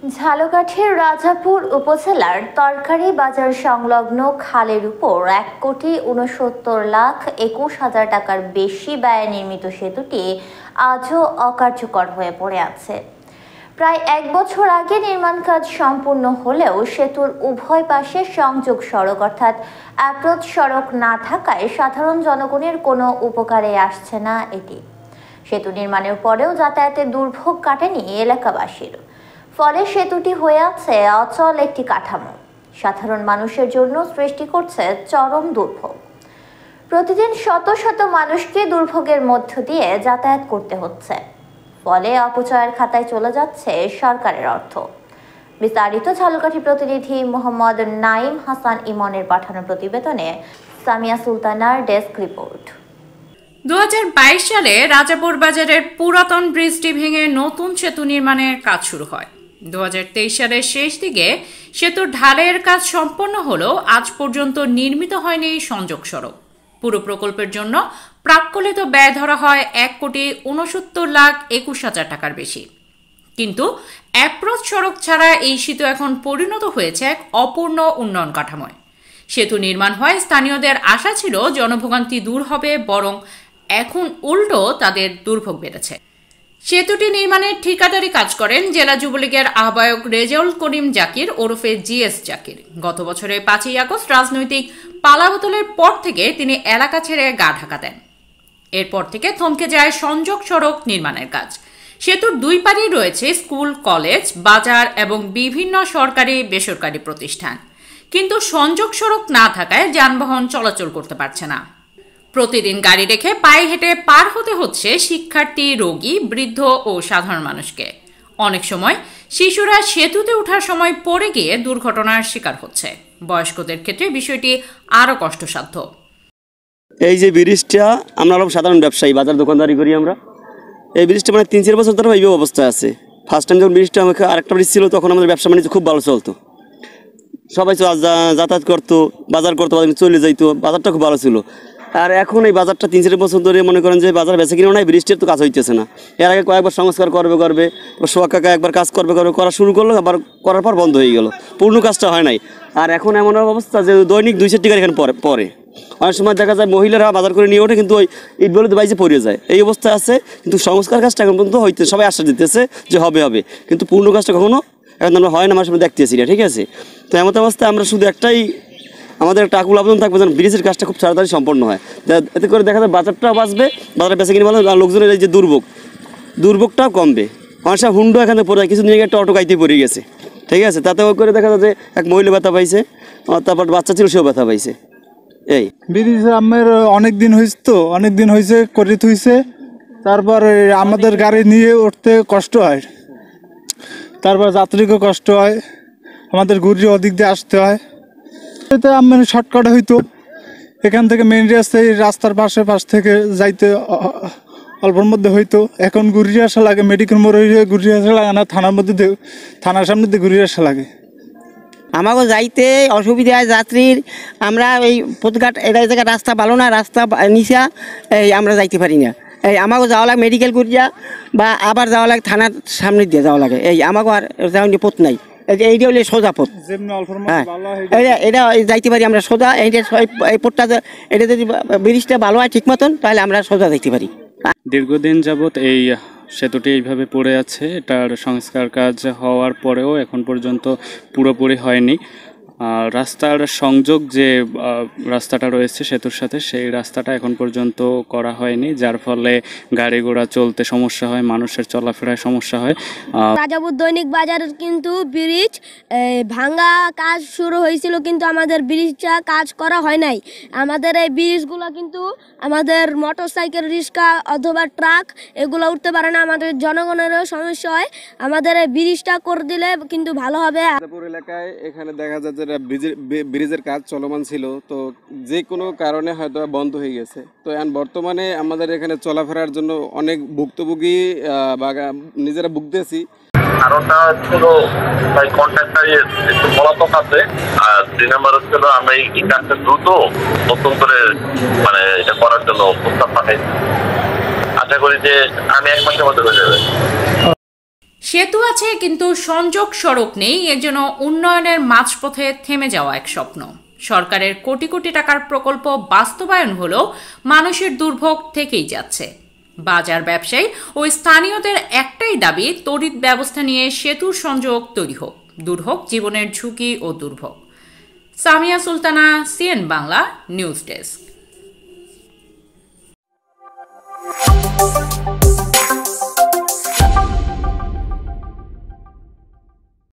ঝালকাঠির রাজাপুর উপজেলার তরকারি বাজার সংলগ্ন খালের উপর ১,৬৯,২১,০০০ টাকার বেশি ব্যয়ে নির্মিত সেতুটি আজও অকার্যকর হয়ে পড়ে আছে। প্রায় ১ বছর আগে নির্মাণ কাজ সম্পূর্ণ হলেও সেতুর উভয় পাশে সংযোগ সড়ক অর্থাৎ অ্যাপ্রোচ সড়ক না থাকায় সাধারণ জনগণের কোনো উপকারে আসছে না এটি। সেতু নির্মাণের পরেও যাতায়াতে দুর্ভোগ কাটেনি এলাকাবাসীর। ফলে সেতুটি হয়ে আছে অচল একটি কাঠামো, সাধারণ মানুষের জন্য সৃষ্টি করছে চরম দুর্ভোগ। প্রতিদিন শত শত মানুষকে দুর্ভোগের মধ্য দিয়ে যাতায়াত করতে হচ্ছে, ফলে অপচয়ের খাতায় চলে যাচ্ছে সরকারের অর্থ। বিস্তারিত ঝালকাঠি প্রতিনিধি মোহাম্মদ নাইম হাসান ইমনের পাঠানো প্রতিবেদনে সামিয়া সুলতানার ডেস্ক রিপোর্ট। 2022 সালে রাজাপুর বাজারের পুরাতন ব্রিজটি ভেঙে নতুন সেতু নির্মাণের কাজ শুরু হয়। 2023 সালের শেষ দিকে সেতুর ঢালাইয়ের কাজ সম্পন্ন হলেও আজ পর্যন্ত নির্মিত হয়নি সংযোগ সড়ক। পুরো প্রকল্পের জন্য প্রাক্কলিত ব্যয় ধরা হয় ১,৬৯,২১,০০০ টাকার বেশি। কিন্তু অ্যাপ্রোচ সড়ক ছাড়া এই সেতু এখন পরিণত হয়েছে এক অপূর্ণ উন্নয়ন কাঠামোয়। সেতু নির্মাণ হয় স্থানীয়দের আশা ছিল জনভোগান্তি দূর হবে, বরং এখন উল্টো তাদের দুর্ভোগ বেড়েছে। সেতুটি নির্মাণের ঠিকাদারি কাজ করেন জেলা যুবলীগের আহ্বায়ক রেজাউল করিম জাকির ওরফে জিএস জাকির। গত বছরের 5ই আগস্ট রাজনৈতিক পালাবদলের পর থেকে তিনি এলাকা ছেড়ে গা ঢাকা দেন। এরপর থেকে থমকে যায় সংযোগ সড়ক নির্মাণের কাজ। সেতুর দুই পারেই রয়েছে স্কুল, কলেজ, বাজার এবং বিভিন্ন সরকারি বেসরকারি প্রতিষ্ঠান, কিন্তু সংযোগ সড়ক না থাকায় যানবাহন চলাচল করতে পারছে না। প্রতিদিন গাড়ি রেখে পায়ে হেঁটে পার হতে হচ্ছে শিক্ষার্থী, রোগী, বৃদ্ধ ও সাধারণ মানুষকে। অনেক সময় শিশুরা সেতুতে ওঠার সময় পড়ে গিয়ে দুর্ঘটনার শিকার হচ্ছে। বয়স্কদের ক্ষেত্রে বিষয়টি আরও কষ্টসাধ্য। এই যে ব্রিজটা, আমরা হলাম সাধারণ ব্যবসায়ী, বাজার দোকানদারি করি আমরা। এই ব্রিজটা মানে 3-4 বছর ধরে এই অবস্থায় আছে। ফার্স্ট টাইম যখন ব্রিজটা আমাকে আরেকটা ব্রিজ ছিল, তখন আমাদের ব্যবসা বাণিজ্য খুব ভালো চলতো, সবাই যাতায়াত করতো, বাজার করতো, চলে যাইতো, বাজারটা খুব ভালো ছিল। আর এখন এই বাজারটা 3-4 বছর ধরে মনে করেন যে বাজার বেঁচে কিনেও নাই, বৃষ্টির তো কাজ হইতেছে না। এর আগে কয়েকবার সংস্কার করবে সোহাগ কাকা একবার কাজ করা শুরু করলো, আবার করার পর বন্ধ হয়ে গেল, পূর্ণ কাজটা হয় নাই। আর এখন এমন অবস্থা যে দৈনিক 200 টাকার এখানে পরে অনেক সময় দেখা যায় মহিলারা বাজার করে নিয়ে ওঠে, কিন্তু ওই ইট বলে বাইজে পড়ে যায়, এই অবস্থায় আছে। কিন্তু সংস্কার কাজটা এখন পর্যন্ত হইতে সবাই আশ্বাস দিতেছে যে হবে, কিন্তু পূর্ণ কাজটা কখনো এখন আমরা হয় না, আমার সামনে দেখতেছি না। ঠিক আছে, তো এমন অবস্থায় আমরা শুধু একটাই আমাদের একটা আকুল আবেদন থাকবে যেন ব্রিজের কাজটা খুব তাড়াতাড়ি সম্পন্ন হয়, এতে করে দেখা যায় বাজারটাও বাঁচবে, বাজারে বেঁচে কিনে লোকজনের এই যে দুর্ভোগটাও কমবে। মানুষের হুন্ডো এখানে পড়ে যায়, কিছুদিন আগে একটা অটো গাইতে পড়ে গেছে। ঠিক আছে, তাতে করে দেখা যায় যে এক মহিলা ব্যথা পাইছে, তারপর বাচ্চা ছিল সেও ব্যথা পাইছে। এই ব্রিজ আমার অনেক দিন হয়েছে করে থুইছে, তারপর আমাদের গাড়ি নিয়ে উঠতে কষ্ট হয়, তারপর যাত্রীকে কষ্ট হয়, আমাদের ঘুরিয়ে ওদিক দিয়ে আসতে হয়। এতে আমার শর্টকাট হইতো, এখান থেকে মেইন রাস্তার পাশ থেকে যাইতে অল্পের মধ্যে হইতো। এখন ঘুরিয়ে আসা লাগে, মেডিকেল মোড় হয়ে ঘুরিয়ে আসা লাগে না, থানার সামনে দিয়ে ঘুরিয়ে আসা লাগে। আমাকে যাইতে অসুবিধা হয় যাত্রীর। আমরা এই পথঘাট এটা জায়গায় রাস্তা ভালো না, রাস্তা নিচা, এই আমরা যাইতে পারি না। এই আমাকে যাওয়া লাগে মেডিকেল করিয়া, বা আবার যাওয়া লাগে থানার সামনে দিয়ে যাওয়া লাগে। এই আমাকে আর যাওয়ার পথ নাই, এইটা হলে সোজা পথ। হ্যাঁ, এটা যাইতে পারি আমরা সোজা। এই পথটা এটা যদি ব্রিজটা ভালো হয় ঠিক মতন, তাহলে আমরা সোজা যাইতে পারি। দীর্ঘদিন যাবৎ এই সেতুটি এইভাবে পড়ে আছে। এটার সংস্কার কাজ হওয়ার পরেও এখন পর্যন্ত পুরোপুরি হয়নি। রাস্তার সংযোগ যে রাস্তাটা রয়েছে সেতুর সাথে, সেই রাস্তাটা এখন পর্যন্ত করা হয়নি, যার ফলে গাড়ি ঘোড়া চলতে সমস্যা হয়, মানুষের চলাফেরায় সমস্যা হয়। রাজাপুর দৈনিক বাজার কিন্তু ব্রিজ ভাঙা কাজ শুরু হয়েছিল, কিন্তু আমাদের ব্রিজটা কাজ করা হয় নাই। আমাদের এই ব্রিজগুলো কিন্তু আমাদের মোটরসাইকেল, রিক্সা অথবা ট্রাক এগুলো উঠতে পারে না, আমাদের জনগণেরও সমস্যা হয়। আমাদের এই ব্রিজটা করে দিলে কিন্তু ভালো হবে। রাজাপুর এলাকায় এখানে দেখা যায় যে ব্রিজের কাজ চলমান ছিল, তো যে কোনো কারণে হয়তো বন্ধ হয়ে গেছে। তো এখন বর্তমানে আমাদের এখানে চলাফেরার জন্য অনেক ভুক্তভোগী বা নিজেরা ভুগতেছি। কারণটা হচ্ছিল ভাই কন্ট্রাক্টারই একটু পলাতক আছে, আর 2 নম্বর হচ্ছিল আমি এই কাজটা দ্রুত নতুন করে মানে এটা করার জন্য প্রস্তাব পাঠাইছি। আশা করি যে আমি 1 মাসের মধ্যে হয়ে যাবে। সেতু আছে কিন্তু সংযোগ সড়ক নেই, এ যেন উন্নয়নের মাঝপথে থেমে যাওয়া এক স্বপ্ন। সরকারের কোটি কোটি টাকার প্রকল্প বাস্তবায়ন হলেও মানুষের দুর্ভোগ থেকেই যাচ্ছে। বাজার ব্যবসায়ী ও স্থানীয়দের একটাই দাবি, তড়িৎ ব্যবস্থা নিয়ে সেতুর সংযোগ তৈরি হোক, দূর হোক জীবনের ঝুঁকি ও দুর্ভোগ। Samia Sultana, CN Bangla news desk.